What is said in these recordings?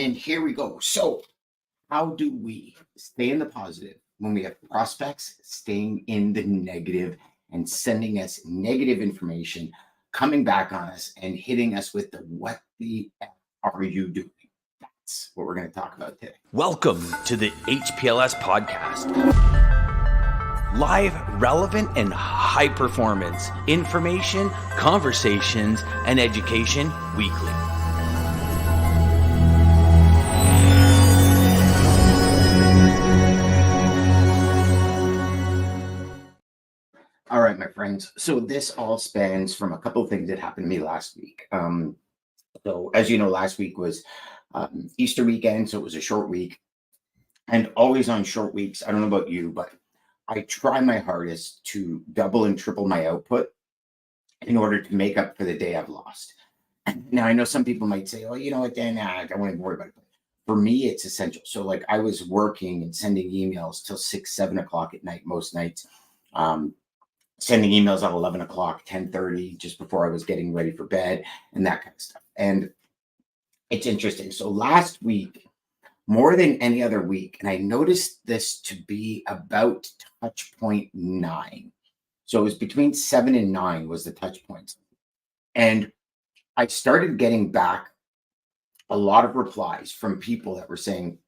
And here we go. So how do we stay in the positive when we have prospects staying in the negative and sending us negative information, coming back on us and hitting us with the what the F are you doing? That's what we're going to talk about today. Welcome to the HPLS podcast. Live, relevant, and high performance information, conversations, and education weekly. All right, my friends. So this all spans from a couple of things that happened to me last week. So as you know, last week was Easter weekend, so it was a short week. And always on short weeks, I don't know about you, but I try my hardest to double and triple my output in order to make up for the day I've lost. Now, I know some people might say, oh, you know what, Dan, I don't want to worry about it. For me, it's essential. So like I was working and sending emails till 6, 7 o'clock at night, most nights. Sending emails at 11 o'clock, 10:30, just before I was getting ready for bed and that kind of stuff. And it's interesting. So last week, more than any other week, and I noticed this to be about touch point 9. So it was between 7 and 9 was the touch points. And I started getting back a lot of replies from people that were saying,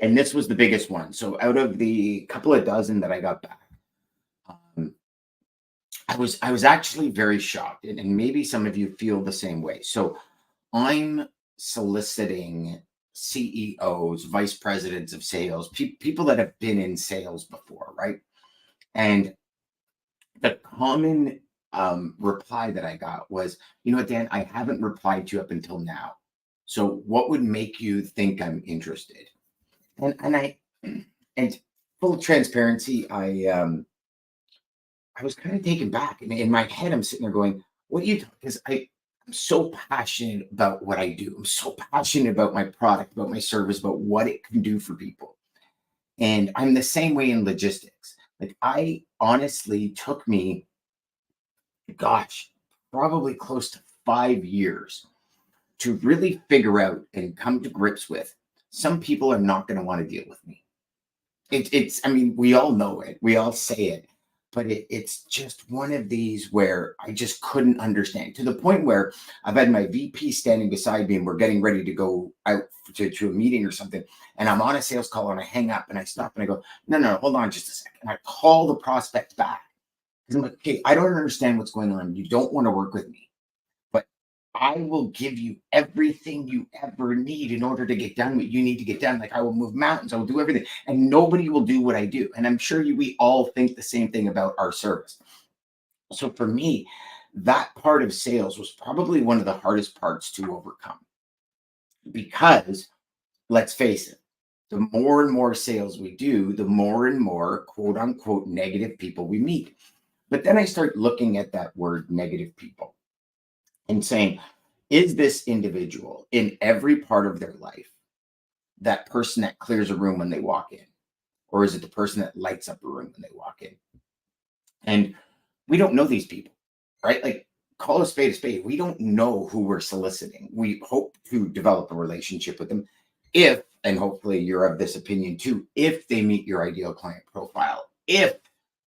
and this was the biggest one. So out of the couple of dozen that I got back, I was actually very shocked, and maybe some of you feel the same way. So I'm soliciting CEOs, vice presidents of sales, people that have been in sales before, right? And the common reply that I got was, you know what, Dan, I haven't replied to you up until now. So what would make you think I'm interested? And full transparency, I was kind of taken back. And in my head, I'm sitting there going, what are you talking? Because I'm so passionate about what I do. I'm so passionate about my product, about my service, about what it can do for people. And I'm the same way in logistics. Like I honestly took me, gosh, probably close to 5 years to really figure out and come to grips with some people are not going to want to deal with me. I mean, we all know it. We all say it. But it's just one of these where I just couldn't understand, to the point where I've had my VP standing beside me and we're getting ready to go out to a meeting or something. And I'm on a sales call and I hang up and I stop and I go, no, hold on just a second. And I call the prospect back. Because I'm like, okay, I don't understand what's going on. You don't want to work with me, but I will give you everything you ever need in order to get done what you need to get done. Like I will move mountains, I will do everything, and nobody will do what I do. And I'm sure we all think the same thing about our service. So for me, that part of sales was probably one of the hardest parts to overcome, because let's face it, the more and more sales we do, the more and more quote unquote negative people we meet. But then I start looking at that word negative people and saying, is this individual in every part of their life that person that clears a room when they walk in? Or is it the person that lights up a room when they walk in? And we don't know these people, right? Like call a spade a spade. We don't know who we're soliciting. We hope to develop a relationship with them if, and hopefully you're of this opinion too, if they meet your ideal client profile, if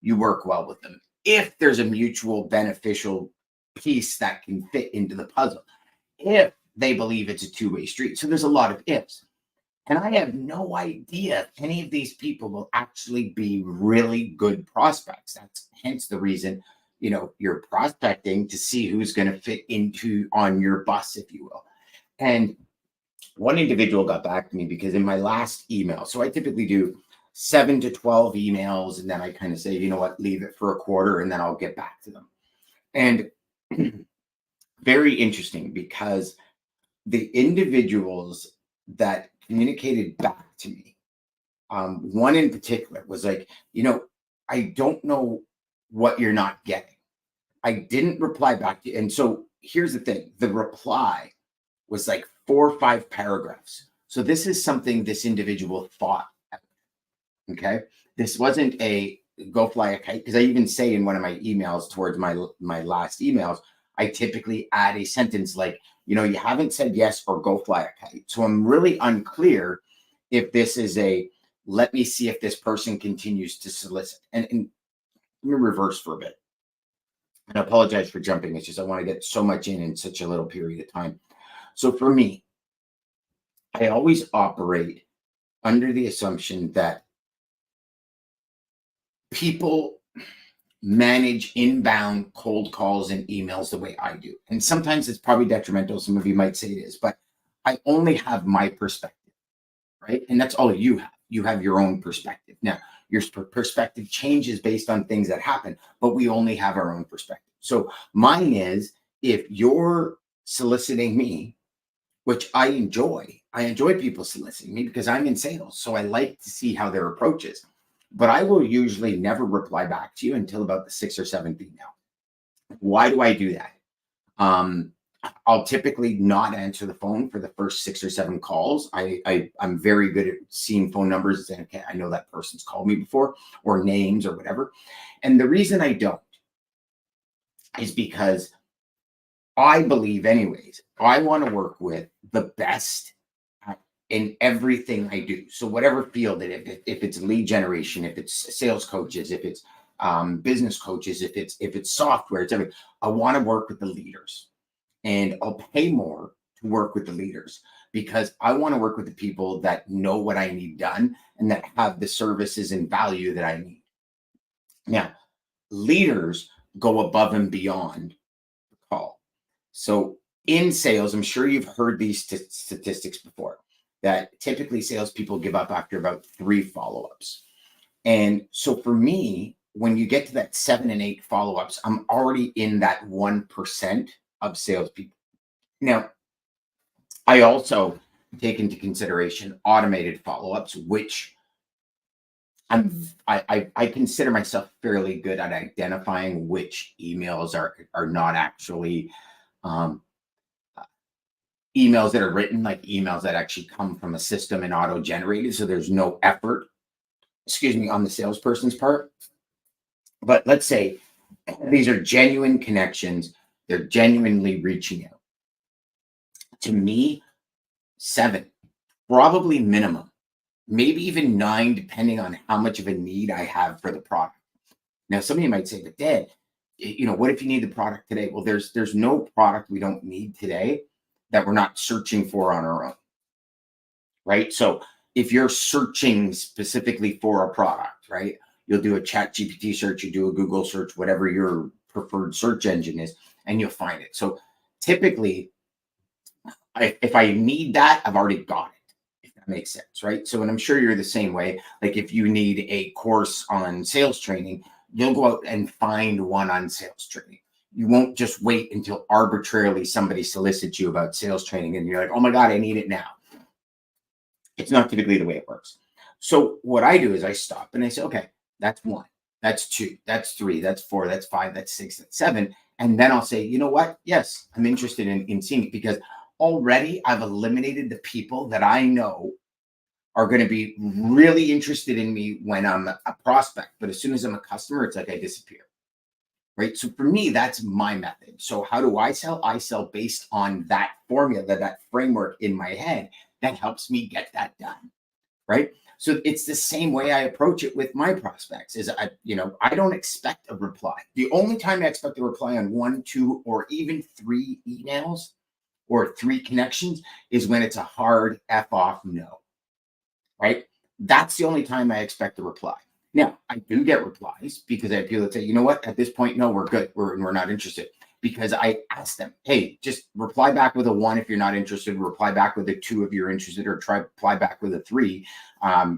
you work well with them, if there's a mutual beneficial piece that can fit into the puzzle, if they believe it's a two-way street. So there's a lot of ifs. And I have no idea if any of these people will actually be really good prospects. That's hence the reason, you're prospecting to see who's going to fit into on your bus, if you will. And one individual got back to me because in my last email, so I typically do 7 to 12 emails, and then I kind of say, you know what, leave it for a quarter and then I'll get back to them. And very interesting, because the individuals that communicated back to me, one in particular was like, I don't know what you're not getting. I didn't reply back to you. And so here's the thing. The reply was like 4 or 5 paragraphs. So this is something this individual thought. Okay. This wasn't a go fly a kite, because I even say in one of my emails towards my last emails, I typically add a sentence like, You haven't said yes or go fly a kite. So I'm really unclear if this is let me see if this person continues to solicit. And let me reverse for a bit. And I apologize for jumping. It's just I want to get so much in such a little period of time. So for me, I always operate under the assumption that people manage inbound cold calls and emails the way I do. And sometimes it's probably detrimental. Some of you might say it is, but I only have my perspective, right? And that's all you have. You have your own perspective. Now, your perspective changes based on things that happen, but we only have our own perspective. So mine is, if you're soliciting me, which I enjoy people soliciting me because I'm in sales. So I like to see how their approach is. But I will usually never reply back to you until about the 6th or 7th email. Why do I do that? I'll typically not answer the phone for the first 6 or 7 calls. I'm very good at seeing phone numbers and okay, I know that person's called me before, or names or whatever. And the reason I don't is because I believe, anyways, I want to work with the best in everything I do. So whatever field if it's lead generation, if it's sales coaches, if it's business coaches, if it's software, it's everything. I want to work with the leaders, and I'll pay more to work with the leaders because I want to work with the people that know what I need done and that have the services and value that I need. Now, leaders go above and beyond the call. So in sales, I'm sure you've heard these statistics before, that typically salespeople give up after about 3 follow-ups. And so for me, when you get to that 7 and 8 follow-ups, I'm already in that 1% of salespeople. Now, I also take into consideration automated follow-ups, which I consider myself fairly good at identifying which emails are not actually emails that are written, like emails that actually come from a system and auto-generated. So there's no effort, on the salesperson's part. But let's say these are genuine connections. They're genuinely reaching out. To me, 7, probably minimum, maybe even 9, depending on how much of a need I have for the product. Now, some of you might say, but Dad, what if you need the product today? Well, there's no product we don't need today that we're not searching for on our own, right? So if you're searching specifically for a product, right, you'll do a chat GPT search, you do a Google search, whatever your preferred search engine is, and you'll find it. So typically, if I need that, I've already got it, if that makes sense, right? So, and I'm sure you're the same way. Like if you need a course on sales training, you'll go out and find one on sales training. You won't just wait until arbitrarily somebody solicits you about sales training and you're like, oh my God, I need it now. It's not typically the way it works. So what I do is I stop and I say, okay, that's 1, that's 2, that's 3, that's 4, that's 5, that's 6, that's 7. And then I'll say, you know what? Yes, I'm interested in seeing it because already I've eliminated the people that I know are going to be really interested in me when I'm a prospect. But as soon as I'm a customer, it's like I disappear. Right. So for me, that's my method. So how do I sell? I sell based on that formula, that framework in my head that helps me get that done. Right. So it's the same way I approach it with my prospects is I don't expect a reply. The only time I expect a reply on 1, 2, or even 3 emails or 3 connections is when it's a hard F off no. Right. That's the only time I expect a reply. Now, I do get replies because I have people that say, you know what, at this point, no, we're good. We're not interested. Because I ask them, hey, just reply back with a 1 if you're not interested, reply back with a 2 if you're interested, or reply back with a 3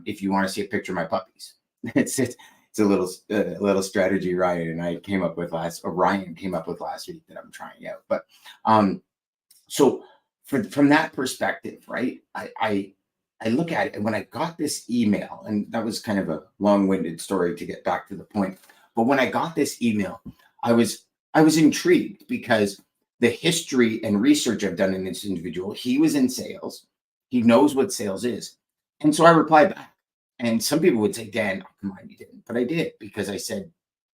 if you want to see a picture of my puppies. It's a little strategy Ryan came up with last week that I'm trying out. But so from that perspective, right, I look at it, and when I got this email, and that was kind of a long-winded story to get back to the point, but when I got this email, I was intrigued because the history and research I've done in this individual, he was in sales, he knows what sales is, and so I replied back. And some people would say, Dan, oh, come on, you didn't, but I did because I said,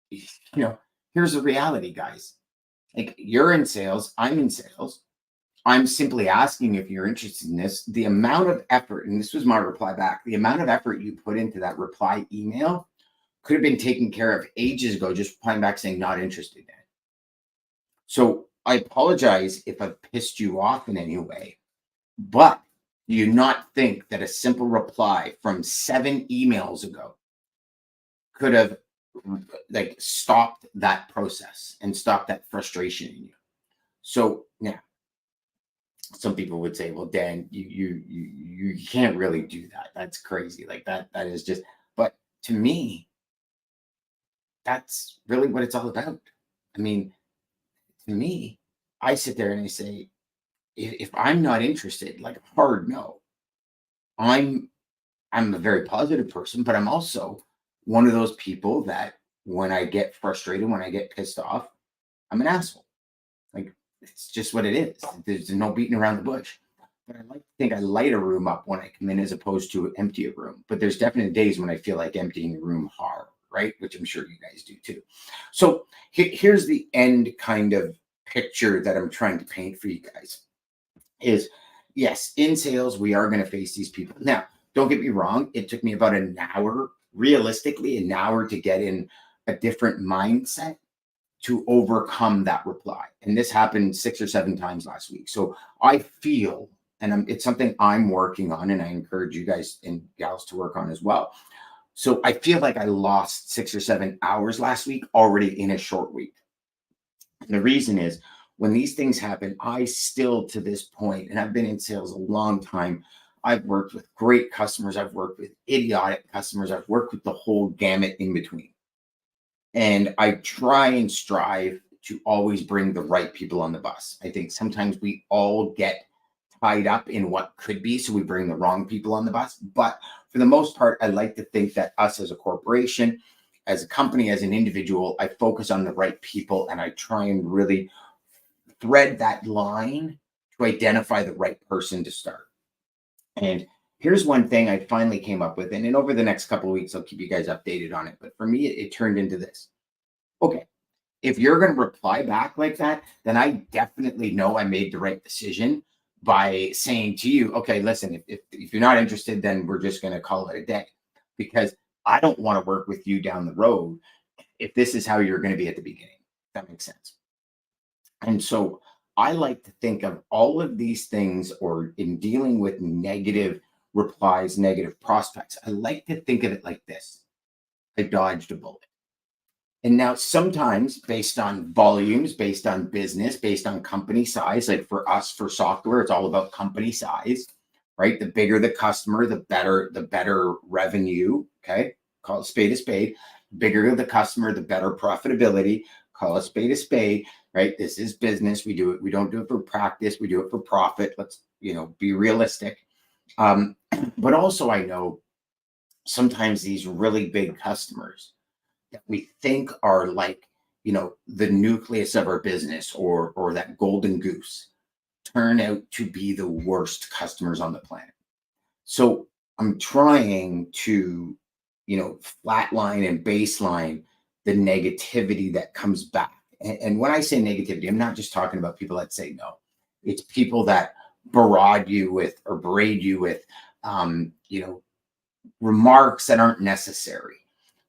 here's the reality, guys. Like, you're in sales, I'm in sales. I'm simply asking if you're interested in this. The amount of effort, and this was my reply back, the amount of effort you put into that reply email could have been taken care of ages ago, just replying back saying not interested in it. So I apologize if I've pissed you off in any way, but do you not think that a simple reply from 7 emails ago could have like stopped that process and stopped that frustration in you? So now some people would say, well, Dan, you can't really do that. That's crazy. Like that is just, but to me, that's really what it's all about. I mean, to me, I sit there and I say, if I'm not interested, like hard no, I'm I'm a very positive person, but I'm also one of those people that when I get frustrated, when I get pissed off, I'm an asshole. Like it's just what it is. There's no beating around the bush. But I like to think I light a room up when I come in as opposed to empty a room. But there's definitely days when I feel like emptying a room hard, right? Which I'm sure you guys do too. So here's the end kind of picture that I'm trying to paint for you guys is yes, in sales, we are going to face these people. Now, don't get me wrong. It took me about an hour, realistically, an hour to get in a different mindset to overcome that reply. And this happened 6 or 7 times last week. So I feel, and it's something I'm working on, and I encourage you guys and gals to work on as well. So I feel like I lost 6 or 7 hours last week already in a short week. And the reason is when these things happen, I still to this point, and I've been in sales a long time, I've worked with great customers, I've worked with idiotic customers, I've worked with the whole gamut in between. And I try and strive to always bring the right people on the bus. I think sometimes we all get tied up in what could be, so we bring the wrong people on the bus. But for the most part, I like to think that us as a corporation, as a company, as an individual, I focus on the right people and I try and really thread that line to identify the right person to start. And here's one thing I finally came up with, and then over the next couple of weeks, I'll keep you guys updated on it. But for me, it turned into this. Okay, if you're going to reply back like that, then I definitely know I made the right decision by saying to you, okay, listen, if you're not interested, then we're just going to call it a day because I don't want to work with you down the road if this is how you're going to be at the beginning. That makes sense. And so I like to think of all of these things, or in dealing with negative replies, negative prospects, I like to think of it like this. I dodged a bullet. And now sometimes based on volumes, based on business, based on company size, like for us, for software, it's all about company size, right? The bigger the customer, the better revenue. Okay. Call it spade a spade. Bigger the customer, the better profitability. Call a spade, right? This is business. We do it. We don't do it for practice. We do it for profit. Let's, be realistic. But also I know sometimes these really big customers that we think are like, the nucleus of our business or that golden goose turn out to be the worst customers on the planet. So I'm trying to, flatline and baseline the negativity that comes back. And when I say negativity, I'm not just talking about people that say no. It's people that berate you with or berate you with, remarks that aren't necessary.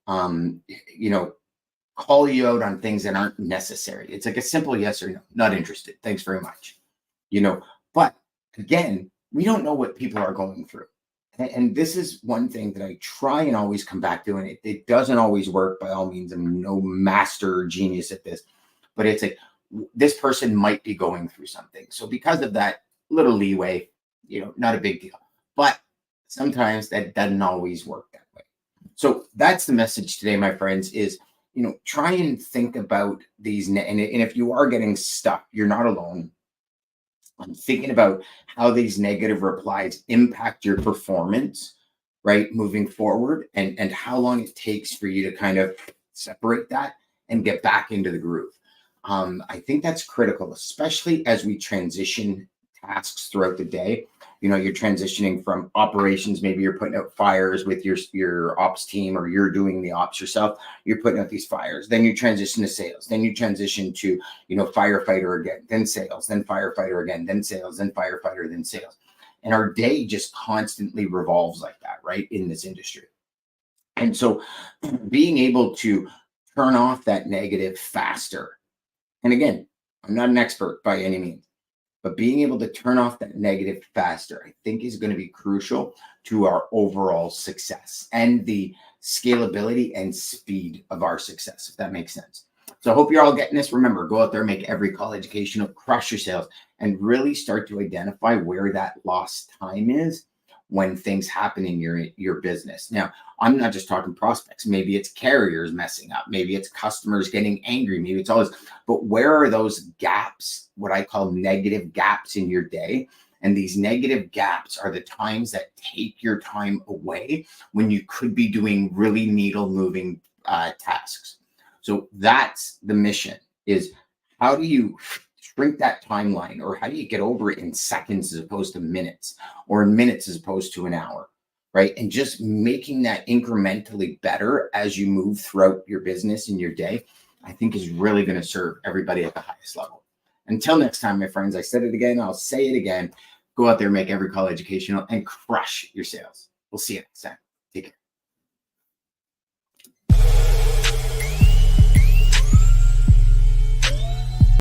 Call you out on things that aren't necessary. It's like a simple yes or no, not interested. Thanks very much. But again, we don't know what people are going through. And this is one thing that I try and always come back to, and it doesn't always work by all means. I'm no master or genius at this, but it's like this person might be going through something. So because of that little leeway, not a big deal. But sometimes that doesn't always work that way. So that's the message today, my friends, is, try and think about these. And if you are getting stuck, you're not alone. I'm thinking about how these negative replies impact your performance, right, moving forward, and how long it takes for you to kind of separate that and get back into the groove. I think that's critical, especially as we transition tasks throughout the day. you're transitioning from operations. Maybe you're putting out fires with your ops team, or you're doing the ops yourself. You're putting out these fires. Then you transition to sales. Then you transition to, firefighter again, then sales, then firefighter again, then sales, then firefighter, then sales. And our day just constantly revolves like that, right, in this industry. And so being able to turn off that negative faster. And again, I'm not an expert by any means, but being able to turn off that negative faster, I think, is going to be crucial to our overall success and the scalability and speed of our success, if that makes sense. So I hope you're all getting this. Remember, go out there, make every call educational, crush your sales, and really start to identify where that lost time is when things happen in your business. Now, I'm not just talking prospects. Maybe it's carriers messing up. Maybe it's customers getting angry. Maybe it's all this. But where are those gaps, what I call negative gaps in your day? And these negative gaps are the times that take your time away when you could be doing really needle moving tasks. So that's the mission, is how do you shrink that timeline, or how do you get over it in seconds as opposed to minutes, or in minutes as opposed to an hour, right? And just making that incrementally better as you move throughout your business and your day, I think is really going to serve everybody at the highest level. Until next time, my friends, I said it again, I'll say it again. Go out there, make every call educational, and crush your sales. We'll see you next time.